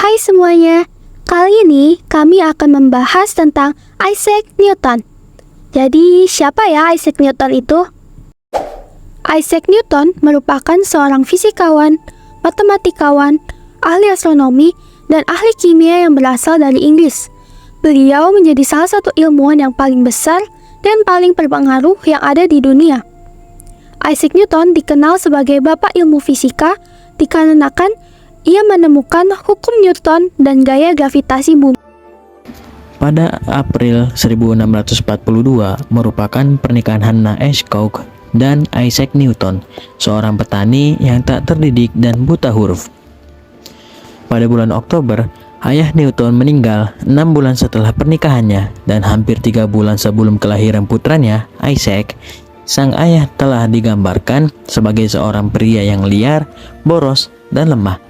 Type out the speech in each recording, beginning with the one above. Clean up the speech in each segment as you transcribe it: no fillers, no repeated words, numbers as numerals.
Hai semuanya, kali ini kami akan membahas tentang Isaac Newton. Jadi, siapa ya Isaac Newton itu? Isaac Newton merupakan seorang fisikawan, matematikawan, ahli astronomi, dan ahli kimia yang berasal dari Inggris. Beliau menjadi salah satu ilmuwan yang paling besar dan paling berpengaruh yang ada di dunia. Isaac Newton dikenal sebagai bapak ilmu fisika dikarenakan ia menemukan hukum Newton dan gaya gravitasi bumi. Pada April 1642 merupakan pernikahan Hannah Ashcock dan Isaac Newton, seorang petani yang tak terdidik dan buta huruf. Pada bulan Oktober, ayah Newton meninggal 6 bulan setelah pernikahannya, dan hampir 3 bulan sebelum kelahiran putranya, Isaac. Sang ayah telah digambarkan sebagai seorang pria yang liar, boros, dan lemah.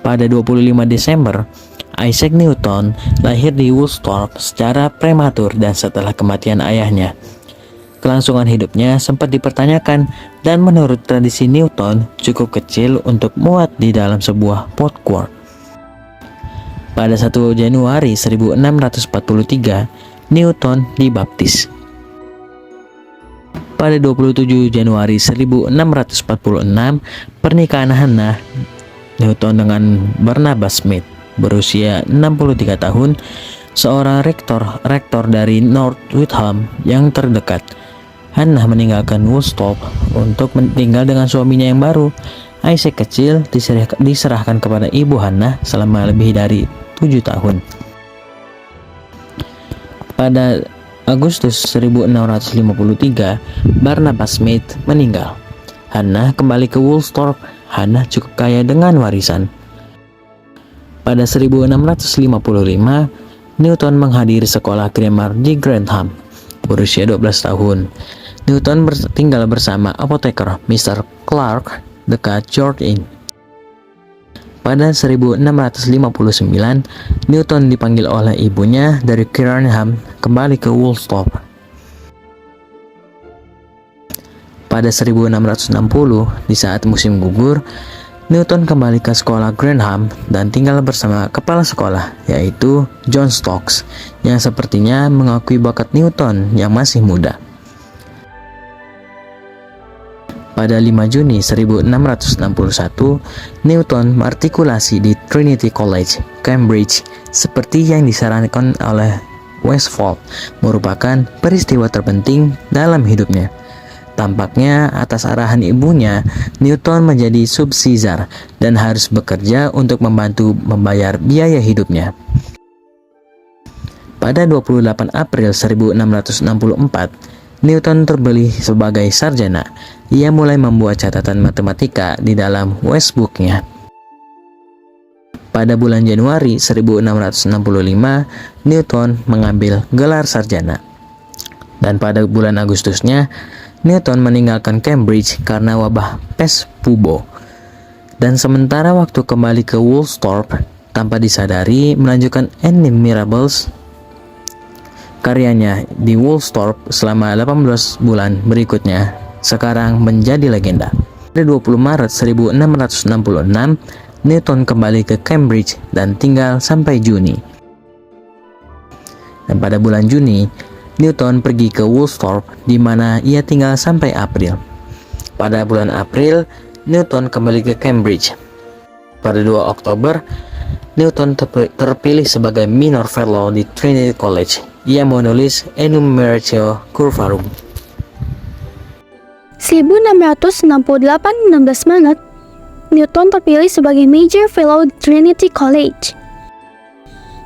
Pada 25 Desember, Isaac Newton lahir di Woolsthorpe secara prematur dan setelah kematian ayahnya. Kelangsungan hidupnya sempat dipertanyakan, dan menurut tradisi Newton cukup kecil untuk muat di dalam sebuah potquark. Pada 1 Januari 1643, Newton dibaptis. Pada 27 Januari 1646, pernikahan Hannah Newton dengan Barnabas Smith berusia 63 tahun, seorang rektor dari North Witham yang terdekat. Hannah meninggalkan Woolsthorpe untuk tinggal dengan suaminya yang baru. Isaac kecil diserahkan kepada ibu Hannah selama lebih dari 7 tahun. Pada Agustus 1653, Barnabas Smith meninggal. Hannah kembali ke Woolsthorpe. Hannah cukup kaya dengan warisan. Pada 1655, Newton menghadiri sekolah grammar di Grantham. Berusia 12 tahun, Newton tinggal bersama apoteker Mr. Clark dekat George Inn. Pada 1659, Newton dipanggil oleh ibunya dari Kirkenham kembali ke Woolsthorpe. Pada 1660, di saat musim gugur, Newton kembali ke sekolah Grantham dan tinggal bersama kepala sekolah, yaitu John Stokes, yang sepertinya mengakui bakat Newton yang masih muda. Pada 5 Juni 1661, Newton berartikulasi di Trinity College, Cambridge, seperti yang disarankan oleh Westphal, merupakan peristiwa terpenting dalam hidupnya. Tampaknya atas arahan ibunya, Newton menjadi subsizar dan harus bekerja untuk membantu membayar biaya hidupnya. Pada 28 April 1664, Newton terpilih sebagai sarjana. Ia mulai membuat catatan matematika di dalam Westbook-nya. Pada bulan Januari 1665, Newton mengambil gelar sarjana. Dan pada bulan Agustusnya, Newton meninggalkan Cambridge karena wabah pes bubo. Dan sementara waktu kembali ke Woolsthorpe, tanpa disadari melanjutkan Inimirables, karyanya di Woolsthorpe selama 18 bulan berikutnya, sekarang menjadi legenda. Pada 20 Maret 1666, Newton kembali ke Cambridge dan tinggal sampai Juni. Dan pada bulan Juni, Newton pergi ke Woolsthorpe, di mana ia tinggal sampai April. Pada bulan April, Newton kembali ke Cambridge. Pada 2 Oktober, Newton terpilih sebagai Minor Fellow di Trinity College. Ia menulis Enumeratio Curvarum. 1668 16 Maret, Newton terpilih sebagai Major Fellow di Trinity College.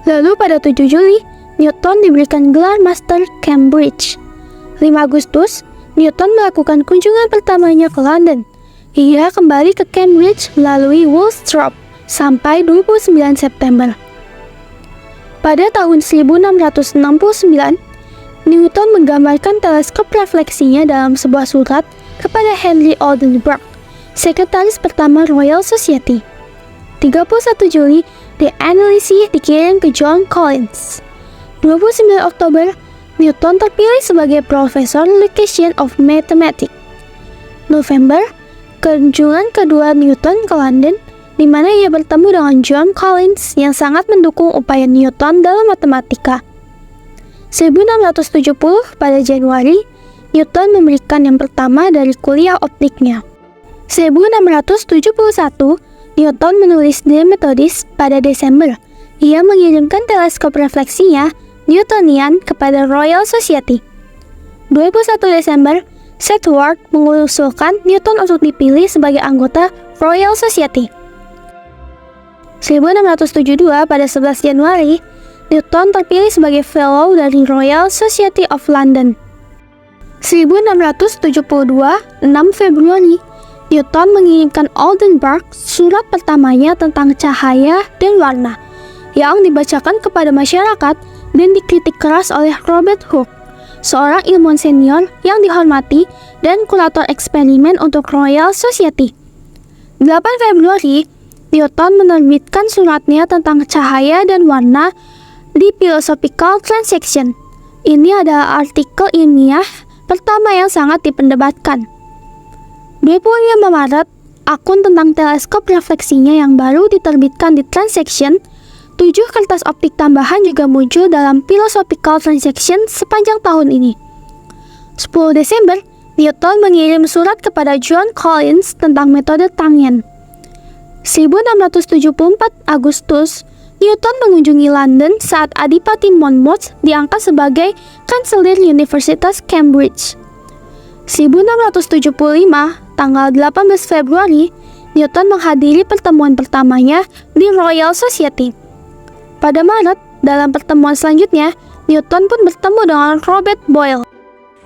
Lalu pada 7 Juli, Newton diberikan gelar Master Cambridge. 5 Agustus, Newton melakukan kunjungan pertamanya ke London. Ia kembali ke Cambridge melalui Woolsthorpe sampai 29 September. Pada tahun 1669, Newton menggambarkan teleskop refleksinya dalam sebuah surat kepada Henry Oldenburg, sekretaris pertama Royal Society. 31 Juli, The Analysis dikirim ke John Collins. 29 Oktober, Newton terpilih sebagai Profesor Lucasian of Mathematics. November, kunjungan kedua Newton ke London di mana ia bertemu dengan John Collins yang sangat mendukung upaya Newton dalam matematika. 1670 pada Januari, Newton memberikan yang pertama dari kuliah optiknya. 1671, Newton menulis De Methodis pada Desember. Ia mengirimkan teleskop refleksinya Newtonian kepada Royal Society. 21 Desember, Seth Ward mengusulkan Newton untuk dipilih sebagai anggota Royal Society. 1672 pada 11 Januari, Newton terpilih sebagai Fellow dari Royal Society of London. 1672, 6 Februari, Newton mengirimkan Oldenburg surat pertamanya tentang cahaya dan warna, yang dibacakan kepada masyarakat dan dikritik keras oleh Robert Hooke, seorang ilmuwan senior yang dihormati dan kurator eksperimen untuk Royal Society. 8 Februari, Newton menerbitkan suratnya tentang cahaya dan warna di Philosophical Transaction. Ini adalah artikel ilmiah pertama yang sangat diperdebatkan. 25 Maret, akun tentang teleskop refleksinya yang baru diterbitkan di Transaction. 7 kertas optik tambahan juga muncul dalam Philosophical Transaction sepanjang tahun ini. 10 Desember, Newton mengirim surat kepada John Collins tentang metode Tangen. 1674 Agustus, Newton mengunjungi London saat Adipati Monmouth diangkat sebagai Kanselir Universitas Cambridge. 1675, tanggal 18 Februari, Newton menghadiri pertemuan pertamanya di Royal Society. Pada Maret, dalam pertemuan selanjutnya, Newton pun bertemu dengan Robert Boyle.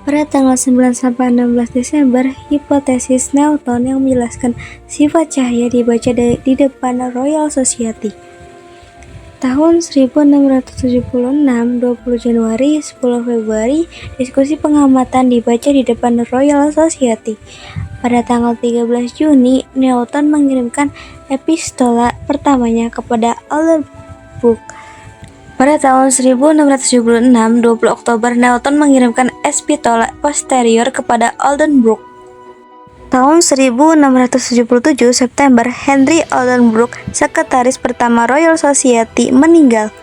Pada tanggal 9 sampai 16 Desember, hipotesis Newton yang menjelaskan sifat cahaya dibaca di depan Royal Society. Tahun 1676, 20 Januari, 10 Februari, diskusi pengamatan dibaca di depan Royal Society. Pada tanggal 13 Juni, Newton mengirimkan epistola pertamanya kepada Oldenburg. Pada tahun 1676, 20 Oktober, Newton mengirimkan epistola posterior kepada Oldenburg. Tahun 1677, September, Henry Oldenburg, sekretaris pertama Royal Society, meninggal.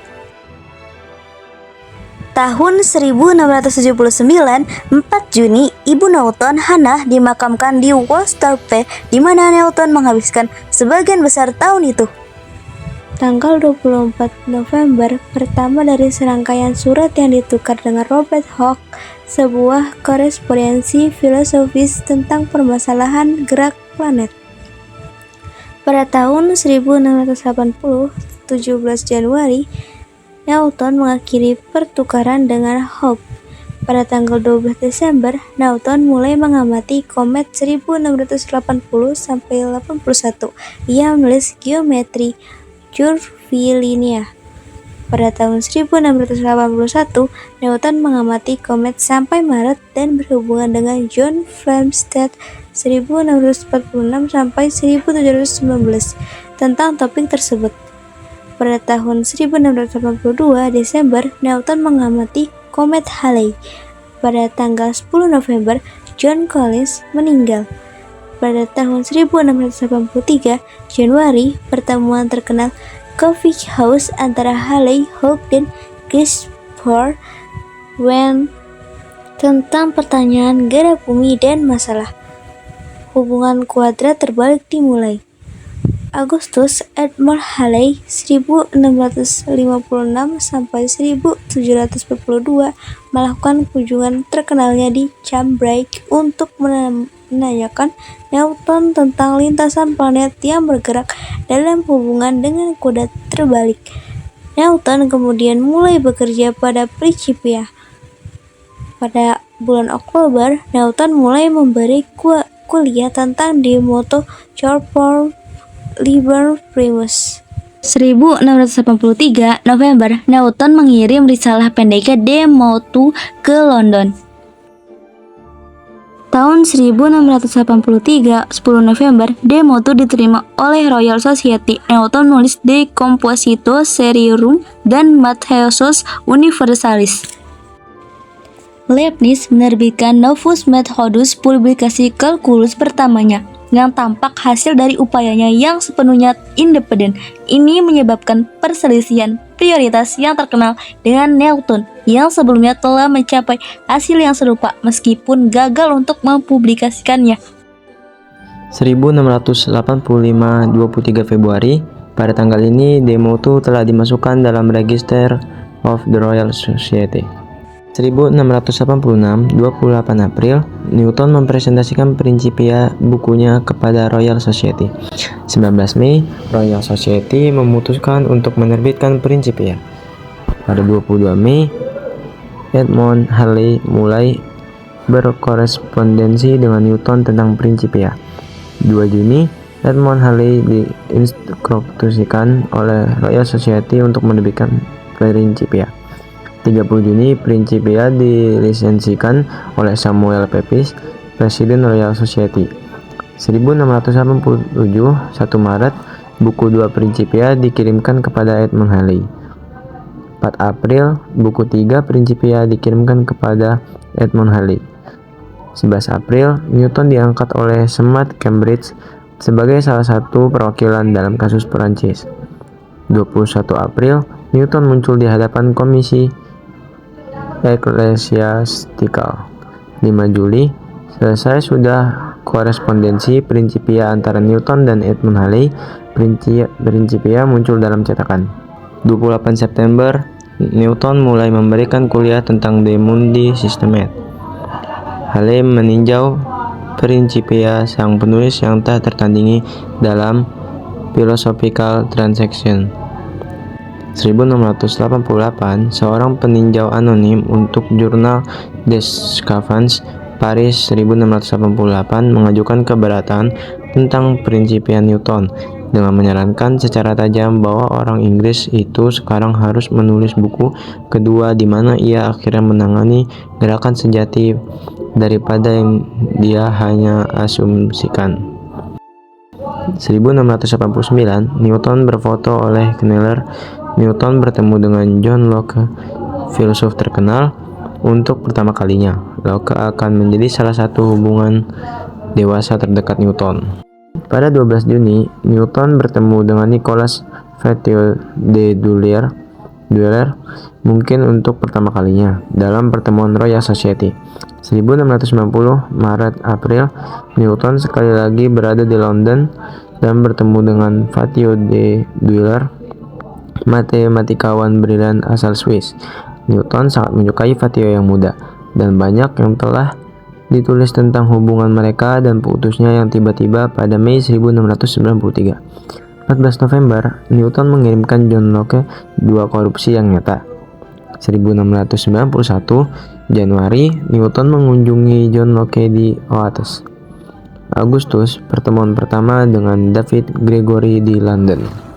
Tahun 1679, 4 Juni, Ibu Newton, Hannah, dimakamkan di Woolsthorpe, di mana Newton menghabiskan sebagian besar tahun itu. Tanggal 24 November, pertama dari serangkaian surat yang ditukar dengan Robert Hooke, sebuah korespondensi filosofis tentang permasalahan gerak planet. Pada tahun 1680, 17 Januari, Newton mengakhiri pertukaran dengan Hooke. Pada tanggal 12 Desember, Newton mulai mengamati komet 1680-81. Ia menulis geometri Curvilinear. Pada tahun 1681, Newton mengamati komet sampai Maret dan berhubungan dengan John Flamsteed 1646 sampai 1719 tentang topik tersebut. Pada tahun 1682 Desember, Newton mengamati komet Halley. Pada tanggal 10 November, John Collins meninggal. Pada tahun 1683 Januari, pertemuan terkenal Coffee House antara Halley, Hooke, dan Christopher Wren tentang pertanyaan gerak bumi dan masalah hubungan kuadrat terbalik dimulai. Agustus, Edmund Halley 1656 sampai 1742 melakukan kunjungan terkenalnya di Cambridge untuk menanyakan Newton tentang lintasan planet yang bergerak dalam hubungan dengan kuadrat terbalik. Newton kemudian mulai bekerja pada Principia. Pada bulan Oktober, Newton mulai memberi kuliah tentang De Motu Corpore Liber Primus. 1683 November, Newton mengirim risalah pendeknya De Motu ke London. Tahun 1683, 10 November, De Motu diterima oleh Royal Society. Newton menulis De Compositio Seriorum dan Mathesius Universalis. Leibniz menerbitkan Novus Methodus, publikasi kalkulus pertamanya. dengan tampak hasil dari upayanya yang sepenuhnya independen. Ini menyebabkan perselisihan prioritas yang terkenal dengan Newton yang sebelumnya telah mencapai hasil yang serupa meskipun gagal untuk mempublikasikannya. 1685, 23 Februari, pada tanggal ini Demoto telah dimasukkan dalam Register of the Royal Society. 1686, 28 April, Newton mempresentasikan Principia bukunya kepada Royal Society. 19 Mei, Royal Society memutuskan untuk menerbitkan Principia. Pada 22 Mei, Edmund Halley mulai berkorespondensi dengan Newton tentang Principia. 2 Juni, Edmund Halley diinstruksikan oleh Royal Society untuk menerbitkan Principia. 30 Juni, Principia dilisensikan oleh Samuel Pepys, Presiden Royal Society. 1687, 1 Maret, buku 2 Principia dikirimkan kepada Edmund Halley. 4 April, buku 3 Principia dikirimkan kepada Edmund Halley. 11 April, Newton diangkat oleh Senat Cambridge sebagai salah satu perwakilan dalam kasus Perancis. 21 April, Newton muncul di hadapan komisi eklesiastikal. 5 Juli, selesai sudah korespondensi Principia antara Newton dan Edmund Halley. Principia muncul dalam cetakan. 28 September, Newton mulai memberikan kuliah tentang De Mundi Systemae. Halley meninjau Principia sang penulis yang tak tertandingi dalam Philosophical Transactions. 1688, seorang peninjau anonim untuk jurnal Des Savants, Paris 1688 mengajukan keberatan tentang Principia Newton dengan menyarankan secara tajam bahwa orang Inggris itu sekarang harus menulis buku kedua di mana ia akhirnya menangani gerakan sejati daripada yang dia hanya asumsikan. 1689, Newton berfoto oleh Kneller. Newton bertemu dengan John Locke, filsuf terkenal, untuk pertama kalinya. Locke akan menjadi salah satu hubungan dewasa terdekat Newton. Pada 12 Juni, Newton bertemu dengan Nicolas Foucault de Dulier, mungkin untuk pertama kalinya, dalam pertemuan Royal Society. 1690, Maret-April, Newton sekali lagi berada di London dan bertemu dengan Foucault de Dulier, matematikawan brilian asal Swiss. Newton sangat menyukai Foucault yang muda, dan banyak yang telah ditulis tentang hubungan mereka dan putusnya yang tiba-tiba pada Mei 1693. 14 November, Newton mengirimkan John Locke 2 korupsi yang nyata. 1691, Januari, Newton mengunjungi John Locke di Oates. Agustus, pertemuan pertama dengan David Gregory di London.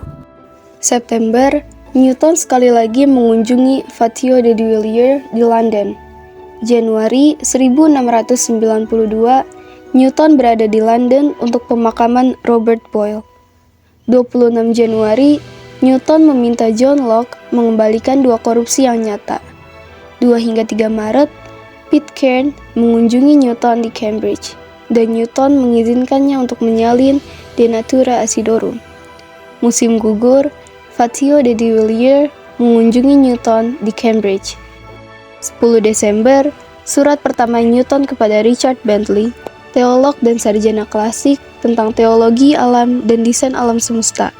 September, Newton sekali lagi mengunjungi Foucault de Dulier di London. Januari 1692, Newton berada di London untuk pemakaman Robert Boyle. 26 Januari, Newton meminta John Locke mengembalikan 2 korupsi yang nyata. 2 hingga 3 Maret, Pitcairn mengunjungi Newton di Cambridge, dan Newton mengizinkannya untuk menyalin De Natura Acidorum. Musim gugur, Foucault de Dulier mengunjungi Newton di Cambridge. 10 Desember, surat pertama Newton kepada Richard Bentley, teolog dan sarjana klasik, tentang teologi alam dan desain alam semesta.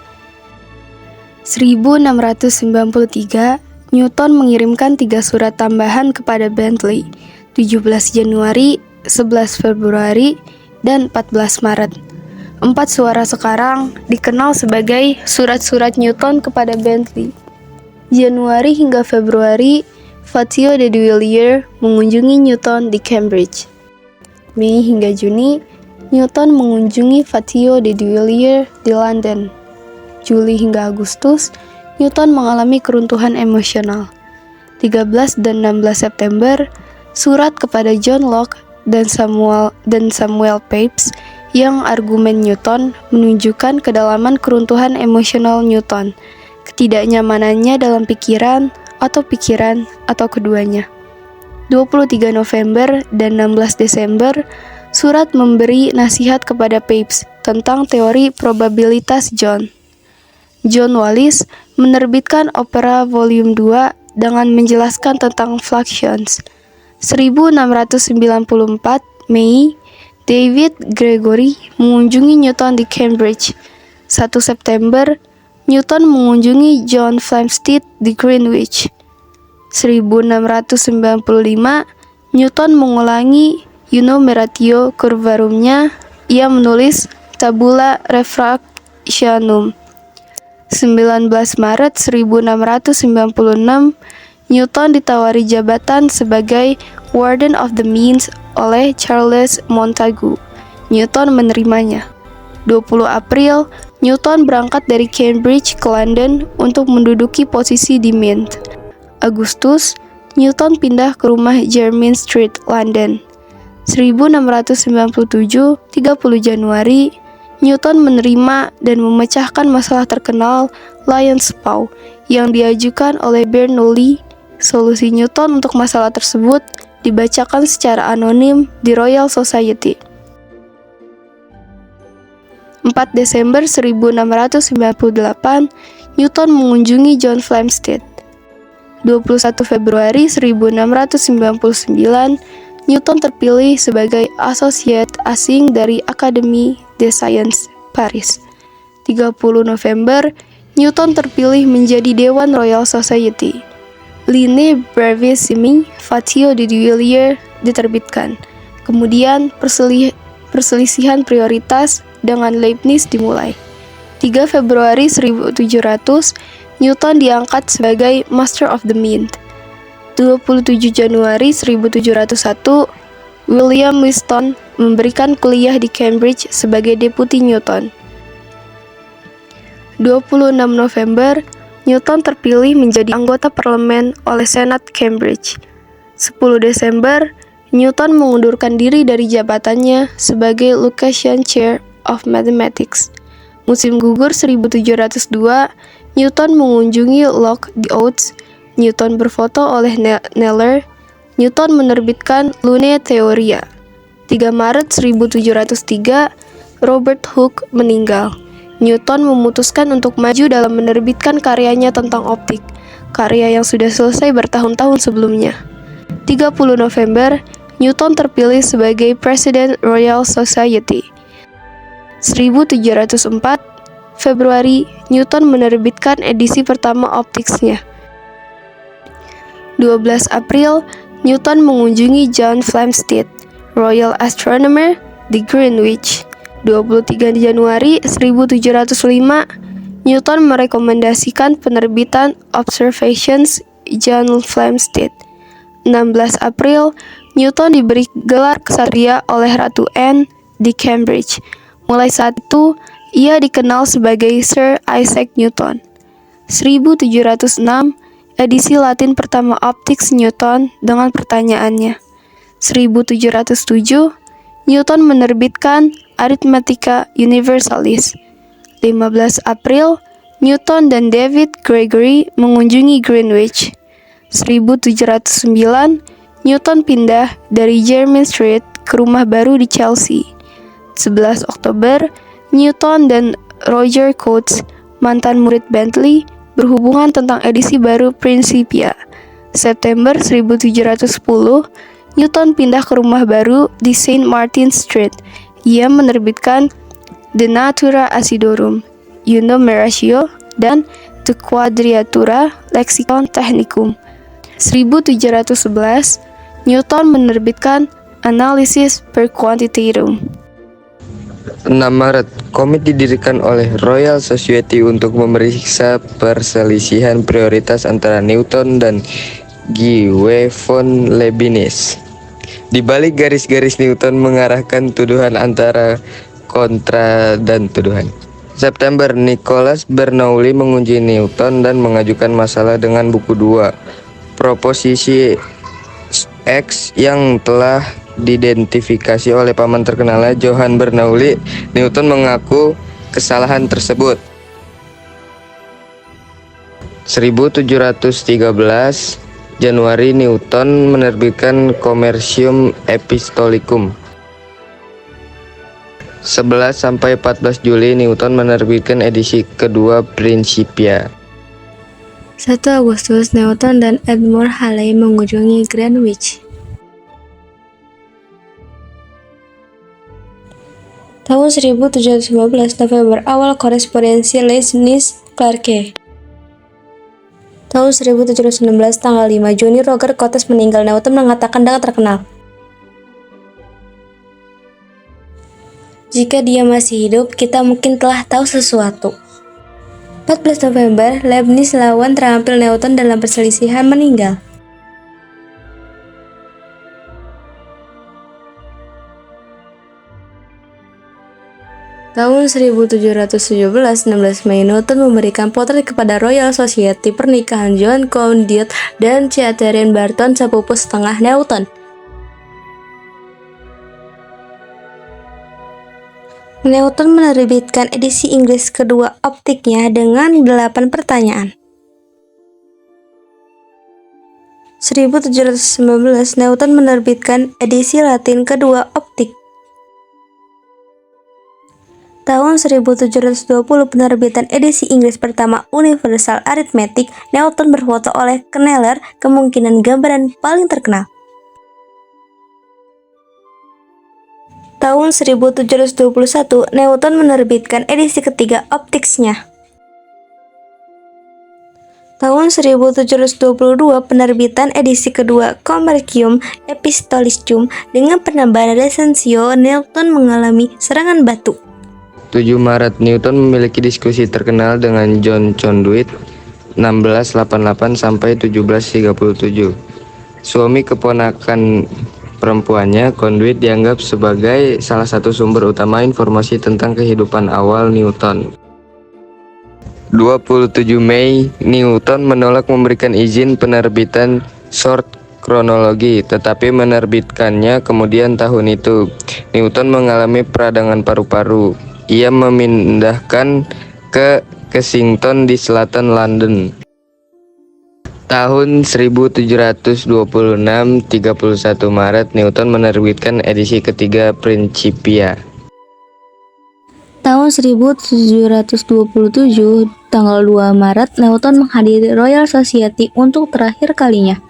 1693, Newton mengirimkan 3 surat tambahan kepada Bentley, 17 Januari, 11 Februari, dan 14 Maret. 4 suara sekarang dikenal sebagai surat-surat Newton kepada Bentley. Januari hingga Februari, Foucault de Dulier mengunjungi Newton di Cambridge. Mei hingga Juni, Newton mengunjungi Foucault de Dulier di London. Juli hingga Agustus, Newton mengalami keruntuhan emosional. 13 dan 16 September, surat kepada John Locke dan Samuel Pepys yang argumen Newton menunjukkan kedalaman keruntuhan emosional Newton, ketidaknyamanannya dalam pikiran atau keduanya. 23 November dan 16 Desember, Surat memberi nasihat kepada Pepys tentang teori probabilitas John. John Wallis menerbitkan opera volume 2 dengan menjelaskan tentang fluxions. 1694 Mei, David Gregory mengunjungi Newton di Cambridge. 1 September, Newton mengunjungi John Flamsteed di Greenwich. 1695, Newton mengulangi Enumeratio Curvarumnya. Ia menulis Tabula Refractionum. 19 Maret 1696, Newton ditawari jabatan sebagai Warden of the Means oleh Charles Montagu. Newton menerimanya. 20 April, Newton berangkat dari Cambridge ke London untuk menduduki posisi di Mint. Agustus, Newton pindah ke rumah Jermyn Street, London. 1697, 30 Januari, Newton menerima dan memecahkan masalah terkenal Lion's Paw yang diajukan oleh Bernoulli. Solusi Newton untuk masalah tersebut dibacakan secara anonim di Royal Society. 4 Desember 1698, Newton mengunjungi John Flamsteed. 21 Februari 1699, Newton terpilih sebagai associate asing dari Académie des Sciences, Paris. 30 November, Newton terpilih menjadi Dewan Royal Society. Line Brevissimi Fatio de Duillier diterbitkan. Kemudian perselisihan prioritas dengan Leibniz dimulai. 3 Februari 1700, Newton diangkat sebagai Master of the Mint. 27 Januari 1701, William Whiston memberikan kuliah di Cambridge sebagai deputi Newton. 26 November, Newton terpilih menjadi anggota parlemen oleh Senat Cambridge. 10 Desember, Newton mengundurkan diri dari jabatannya sebagai Lucasian Chair of Mathematics. Musim gugur 1702, Newton mengunjungi Loch the Oaths. Newton berfoto oleh Kneller. Newton menerbitkan Lune Theoria. 3 Maret 1703, Robert Hooke meninggal. Newton memutuskan untuk maju dalam menerbitkan karyanya tentang optik, karya yang sudah selesai bertahun-tahun sebelumnya. 30 November, Newton terpilih sebagai Presiden Royal Society. 1704, Februari, Newton menerbitkan edisi pertama optiksnya. 12 April, Newton mengunjungi John Flamsteed, Royal Astronomer, di Greenwich. 23 Januari 1705, Newton merekomendasikan penerbitan Observations John Flamsteed. 16 April, Newton diberi gelar kesatria oleh Ratu Anne di Cambridge. Mulai saat itu, ia dikenal sebagai Sir Isaac Newton. 1706, edisi Latin pertama Optics Newton dengan pertanyaannya. 1707, Newton menerbitkan Arithmetica Universalis. 15 April, Newton dan David Gregory mengunjungi Greenwich. 1709, Newton pindah dari Jermyn Street ke rumah baru di Chelsea. 11 Oktober, Newton dan Roger Coates, mantan murid Bentley, berhubungan tentang edisi baru Principia. September 1710, Newton pindah ke rumah baru di St. Martin's Street. Ia menerbitkan De Natura Acidorum, Enumeratio, dan De Quadratura Lexicon Technicum. 1711, Newton menerbitkan Analysis per Quantitatum. 6 Maret, komite didirikan oleh Royal Society untuk memeriksa perselisihan prioritas antara Newton dan Guy von Leibniz. Di balik garis-garis Newton mengarahkan tuduhan antara kontra dan tuduhan. September, Nicholas Bernoulli menguji Newton dan mengajukan masalah dengan buku 2, Proposisi X, yang telah diidentifikasi oleh paman terkenalnya Johann Bernoulli. Newton mengaku kesalahan tersebut. 1713 Januari, Newton menerbitkan Commercium Epistolicum. 11 sampai 14 Juli Newton menerbitkan edisi kedua Principia. 1 Agustus, Newton dan Edmund Halley mengunjungi Greenwich. Tahun 1715, November, awal korespondensi Leibniz-Clarke. Tahun 1716, tanggal 5 Juni, Roger Cotes meninggal. Newton mengatakan dengan terkenal, "Jika dia masih hidup, kita mungkin telah tahu sesuatu." 14 November, Leibniz lawan terampil Newton dalam perselisihan meninggal. Tahun 1717, 16 Mei, Newton memberikan potret kepada Royal Society pernikahan John Conduit dan Catherine Barton, sepupu setengah Newton. Newton menerbitkan edisi Inggris kedua optiknya dengan 8 pertanyaan. 1719, Newton menerbitkan edisi Latin kedua optik. Tahun 1720, penerbitan edisi Inggris pertama Universal Arithmetic. Newton berfoto oleh Kneller, kemungkinan gambaran paling terkenal. Tahun 1721, Newton menerbitkan edisi ketiga Optics-nya. Tahun 1722, penerbitan edisi kedua Commercium Epistolarium. Dengan penambahan Recensio, Newton mengalami serangan batu. 7 Maret, Newton memiliki diskusi terkenal dengan John Conduit 1688 sampai 1737. Suami keponakan perempuannya, Conduit dianggap sebagai salah satu sumber utama informasi tentang kehidupan awal Newton. 27 Mei, Newton menolak memberikan izin penerbitan Short Chronology, tetapi menerbitkannya kemudian tahun itu. Newton mengalami peradangan paru-paru. Ia memindahkan ke Kensington di selatan London. Tahun 1726, 31 Maret, Newton menerbitkan edisi ketiga Principia. Tahun 1727, tanggal 2 Maret, Newton menghadiri Royal Society untuk terakhir kalinya.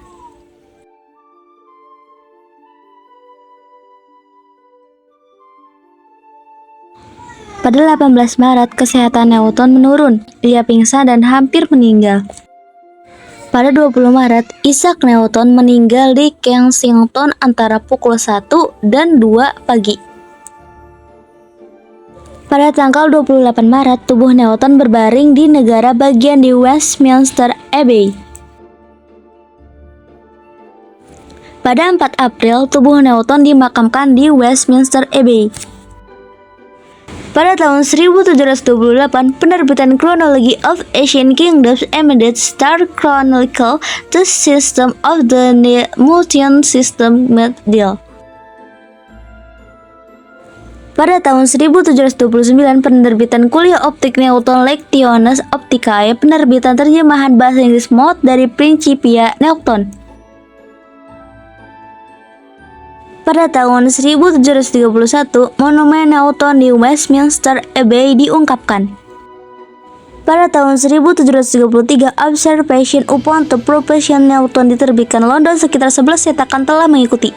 Pada 18 Maret, kesehatan Newton menurun. Ia pingsan dan hampir meninggal. Pada 20 Maret, Isaac Newton meninggal di Kensington antara pukul 1 dan 2 pagi. Pada tanggal 28 Maret, tubuh Newton berbaring di negara bagian di Westminster Abbey. Pada 4 April, tubuh Newton dimakamkan di Westminster Abbey. Pada tahun 1728, penerbitan Chronology of Ancient Kingdoms amended Star Chronicle to System of the Newtonian System made deal. Pada tahun 1729, penerbitan Kuliah Optik Newton Lectiones Opticae, penerbitan terjemahan bahasa Inggris Maud dari Principia Newton. Pada tahun 1731, monumen Newton di Westminster Abbey diungkapkan. Pada tahun 1733, Observation upon the Propulsion Newton diterbitkan London, sekitar 11 cetakan telah mengikuti.